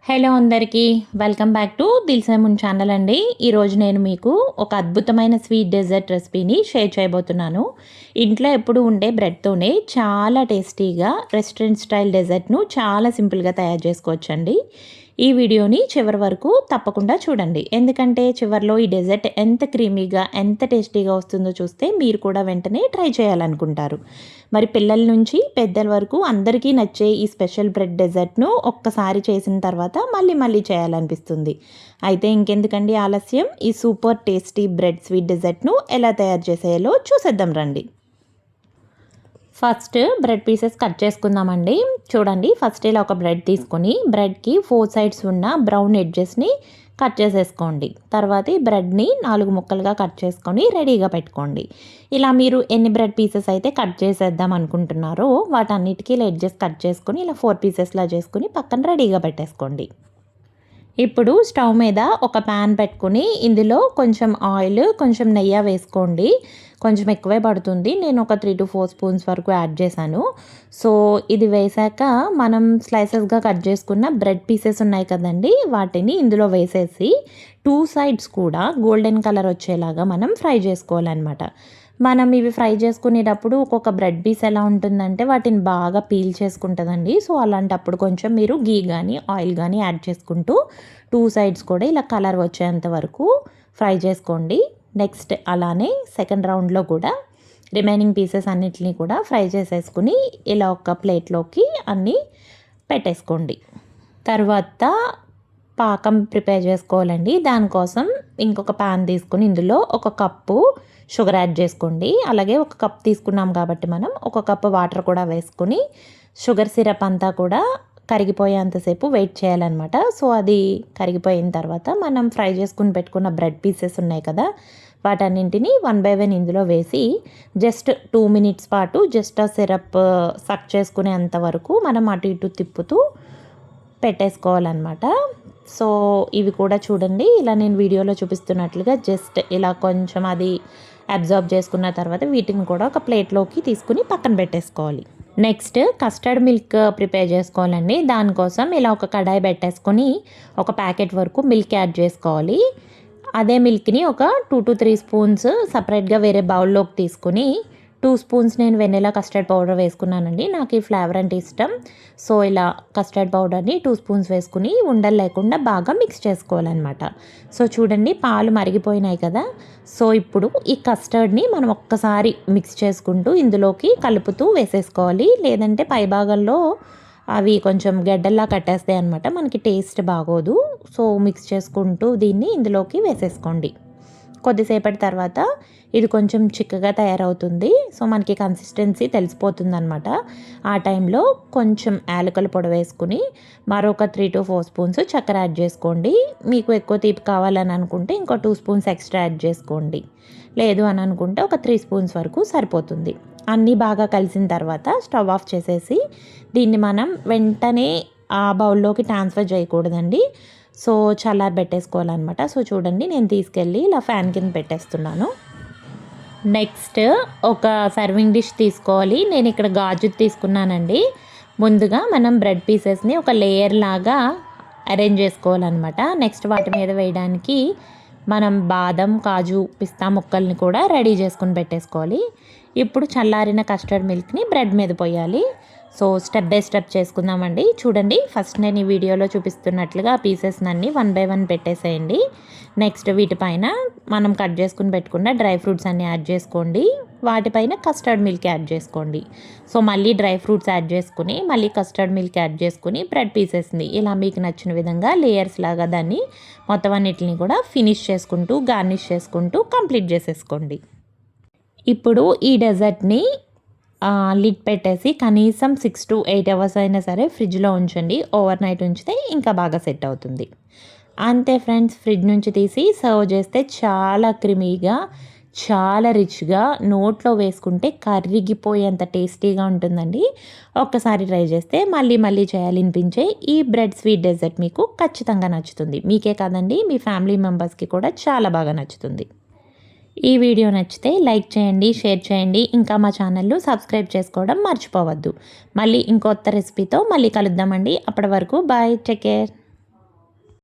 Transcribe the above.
Hello అందరికీ welcome back to దిల్సమున్ channel అండి. ఈరోజు నేను మీకు ఒక అద్భుతమైన స్వీట్ డెజర్ట్ రెసిపీని షేర్ చేయబోతున్నాను. ఇంట్లో ఎప్పుడు ఉండే బ్రెడ్తోనే చాలా టేస్టీగా రెస్టారెంట్ స్టైల్ డెజర్ట్ను చాలా సింపుల్గా తయారు చేసుకోవచ్చండి. ఈ వీడియోని చివరి వరకు తప్పకుండా చూడండి, ఎందుకంటే చివరిలో ఈ డెజర్ట్ ఎంత క్రీమీగా ఎంత టేస్టీగా వస్తుందో చూస్తే మీరు కూడా వెంటనే ట్రై చేయాలనుకుంటారు. మరి పిల్లల నుంచి పెద్దల వరకు అందరికీ నచ్చే ఈ స్పెషల్ బ్రెడ్ డెజర్ట్ను ఒక్కసారి చేసిన తర్వాత మళ్ళీ మళ్ళీ చేయాలనిపిస్తుంది. అయితే ఇంకెందుకండి ఆలస్యం, ఈ సూపర్ టేస్టీ బ్రెడ్ స్వీట్ డెజర్ట్ను ఎలా తయారు చేసేయాలో చూసేద్దాం రండి. ఫస్ట్ బ్రెడ్ పీసెస్ కట్ చేసుకుందామండి. చూడండి, ఫస్ట్ ఇలా ఒక బ్రెడ్ తీసుకొని బ్రెడ్కి 4 సైడ్స్ ఉన్న బ్రౌన్ ఎడ్జెస్ని కట్ చేసేసుకోండి. తర్వాత ఈ బ్రెడ్ని 4 ముక్కలుగా కట్ చేసుకొని రెడీగా పెట్టుకోండి. ఇలా మీరు ఎన్ని బ్రెడ్ పీసెస్ అయితే కట్ చేసేద్దాం అనుకుంటున్నారో వాటన్నిటికీ ఇలా ఎడ్జెస్ కట్ చేసుకొని ఇలా 4 పీసెస్లా చేసుకుని పక్కన రెడీగా పెట్టేసుకోండి. ఇప్పుడు స్టవ్ మీద ఒక ప్యాన్ పెట్టుకుని ఇందులో కొంచెం ఆయిల్ కొంచెం నెయ్యి వేసుకోండి. కొంచెం ఎక్కువే పడుతుంది, నేను ఒక 3 to 4 స్పూన్స్ వరకు యాడ్ చేశాను. సో ఇది వేసాక మనం స్లైసెస్గా కట్ చేసుకున్న బ్రెడ్ పీసెస్ ఉన్నాయి కదండి, వాటిని ఇందులో వేసేసి 2 సైడ్స్ కూడా గోల్డెన్ కలర్ వచ్చేలాగా మనం ఫ్రై చేసుకోవాలన్నమాట. మనం ఇవి ఫ్రై చేసుకునేటప్పుడు ఒక్కొక్క బ్రెడ్ పీస్ ఎలా ఉంటుందంటే వాటిని బాగా పీల్ చేసుకుంటుందండి. సో అలాంటప్పుడు కొంచెం మీరు గీ కానీ ఆయిల్ కానీ యాడ్ చేసుకుంటూ 2 సైడ్స్ కూడా ఇలా కలర్ వచ్చేంత వరకు ఫ్రై చేసుకోండి. నెక్స్ట్ అలానే సెకండ్ రౌండ్లో కూడా రిమైనింగ్ పీసెస్ అన్నిటిని కూడా ఫ్రై చేసేసుకుని ఇలా ఒక ప్లేట్లోకి అన్నీ పెట్టేసుకోండి. తర్వాత పాకం ప్రిపేర్ చేసుకోవాలండి. దానికోసం ఇంకొక ప్యాన్ తీసుకుని ఇందులో 1 కప్పు షుగర్ యాడ్ చేసుకోండి. అలాగే 1 కప్ తీసుకున్నాం కాబట్టి మనం 1 కప్పు వాటర్ కూడా వేసుకుని షుగర్ సిరప్ అంతా కూడా కరిగిపోయేంతసేపు వెయిట్ చేయాలన్నమాట. సో అది కరిగిపోయిన తర్వాత మనం ఫ్రై చేసుకుని పెట్టుకున్న బ్రెడ్ పీసెస్ ఉన్నాయి కదా, వాటన్నింటినీ 1 by 1 ఇందులో వేసి జస్ట్ 2 minutes పాటు జస్ట్ ఆ సిరప్ సక్ చేసుకునేంత వరకు మనం అటు ఇటు తిప్పుతూ పెట్టేసుకోవాలన్నమాట. సో ఇవి కూడా చూడండి, ఇలా నేను వీడియోలో చూపిస్తున్నట్లుగా జస్ట్ ఇలా కొంచెం అది అబ్జర్వ్ చేసుకున్న తర్వాత వీటిని కూడా ఒక ప్లేట్లోకి తీసుకుని పక్కన పెట్టేసుకోవాలి. నెక్స్ట్ కస్టర్డ్ మిల్క్ ప్రిపేర్ చేసుకోవాలండి. దానికోసం ఇలా ఒక కడాయి పెట్టేసుకొని ఒక ప్యాకెట్ వరకు మిల్క్ యాడ్ చేసుకోవాలి. అదే మిల్క్ని ఒక 2 to 3 స్పూన్స్ సపరేట్గా వేరే బౌల్లోకి తీసుకుని 2 స్పూన్స్ నేను వెనిలా కస్టర్డ్ పౌడర్ వేసుకున్నానండి. నాకు ఈ ఫ్లేవర్ అంటే ఇష్టం. సో ఇలా కస్టర్డ్ పౌడర్ని 2 స్పూన్స్ వేసుకుని ఉండలు లేకుండా బాగా మిక్స్ చేసుకోవాలన్నమాట. సో చూడండి, పాలు మరిగిపోయినాయి కదా. సో ఇప్పుడు ఈ కస్టర్డ్ని మనం ఒక్కసారి మిక్స్ చేసుకుంటూ ఇందులోకి కలుపుతూ వేసేసుకోవాలి, లేదంటే పైభాగంలో అవి కొంచెం గడ్డల్లా కట్టేస్తాయి అనమాట, మనకి టేస్ట్ బాగోదు. సో మిక్స్ చేసుకుంటూ దీన్ని ఇందులోకి వేసేసుకోండి. కొద్దిసేపటి తర్వాత ఇది కొంచెం చిక్కగా తయారవుతుంది. సో మనకి కన్సిస్టెన్సీ తెలిసిపోతుంది అనమాట. ఆ టైంలో కొంచెం యాలకుల పొడి వేసుకుని మరొక 3 to 4 స్పూన్స్ చక్కెర యాడ్ చేసుకోండి. మీకు ఎక్కువ తీపి కావాలని అనుకుంటే ఇంకో 2 స్పూన్స్ ఎక్స్ట్రా యాడ్ చేసుకోండి. లేదు అని అనుకుంటే ఒక 3 స్పూన్స్ వరకు సరిపోతుంది. అన్నీ బాగా కలిసిన తర్వాత స్టవ్ ఆఫ్ చేసేసి దీన్ని మనం వెంటనే ఆ బౌల్లోకి ట్రాన్స్ఫర్ చేయకూడదండి. సో చల్లారి పెట్టేసుకోవాలన్నమాట. సో చూడండి, నేను తీసుకెళ్ళి ఇలా ఫ్యాన్ కింద పెట్టేస్తున్నాను. నెక్స్ట్ ఒక సర్వింగ్ డిష్ తీసుకోవాలి. నేను ఇక్కడ గాజు తీసుకున్నానండి. ముందుగా మనం బ్రెడ్ పీసెస్ని ఒక లేయర్ లాగా అరేంజ్ చేసుకోవాలన్నమాట. నెక్స్ట్ వాటి మీద వేయడానికి మనం బాదం, కాజు, పిస్తా ముక్కల్ని కూడా రెడీ చేసుకుని పెట్టేసుకోవాలి. ఇప్పుడు చల్లారిన కస్టర్డ్ మిల్క్ని బ్రెడ్ మీద పోయాలి. సో స్టెప్ బై స్టెప్ చేసుకుందామండి. చూడండి, ఫస్ట్ నేను ఈ వీడియోలో చూపిస్తున్నట్లుగా పీసెస్ అన్నీ 1 by 1 పెట్టేసేయండి. నెక్స్ట్ వీటిపైన మనం కట్ చేసుకుని పెట్టుకున్న డ్రై ఫ్రూట్స్ అన్నీ యాడ్ చేసుకోండి. వాటిపైన కస్టర్డ్ మిల్క్ యాడ్ చేసుకోండి. సో మళ్ళీ డ్రై ఫ్రూట్స్ యాడ్ చేసుకుని మళ్ళీ కస్టర్డ్ మిల్క్ యాడ్ చేసుకుని బ్రెడ్ పీసెస్ని ఇలా మీకు నచ్చిన విధంగా లేయర్స్ లాగా దాన్ని మొత్తం అన్నిటిని కూడా ఫినిష్ చేసుకుంటూ గార్నిష్ చేసుకుంటూ కంప్లీట్ చేసేసుకోండి. ఇప్పుడు ఈ డెజర్ట్ని లిడ్ పెట్టేసి కనీసం 6 to 8 అవర్స్ అయినా సరే ఫ్రిడ్జ్లో ఉంచండి. ఓవర్ నైట్ ఉంచితే ఇంకా బాగా సెట్ అవుతుంది. అంతే ఫ్రెండ్స్, ఫ్రిడ్జ్ నుంచి తీసి సర్వ్ చేస్తే చాలా క్రిమీగా, చాలా రిచ్గా, నోట్లో వేసుకుంటే కరిగిపోయేంత టేస్టీగా ఉంటుందండి. ఒక్కసారి ట్రై చేస్తే మళ్ళీ మళ్ళీ చేయాలనిపించే ఈ బ్రెడ్ స్వీట్ డెజర్ట్ మీకు ఖచ్చితంగా నచ్చుతుంది. మీకే కాదండి, మీ ఫ్యామిలీ మెంబర్స్కి కూడా చాలా బాగా నచ్చుతుంది. ఈ వీడియో నచ్చితే లైక్ చేయండి, షేర్ చేయండి, ఇంకా మా ఛానల్ను సబ్స్క్రైబ్ చేసుకోవడం మర్చిపోవద్దు. మళ్ళీ ఇంకొత్త రెసిపీతో మళ్ళీ కలుద్దామండి. అప్పటి వరకు బాయ్, టేక్ కేర్.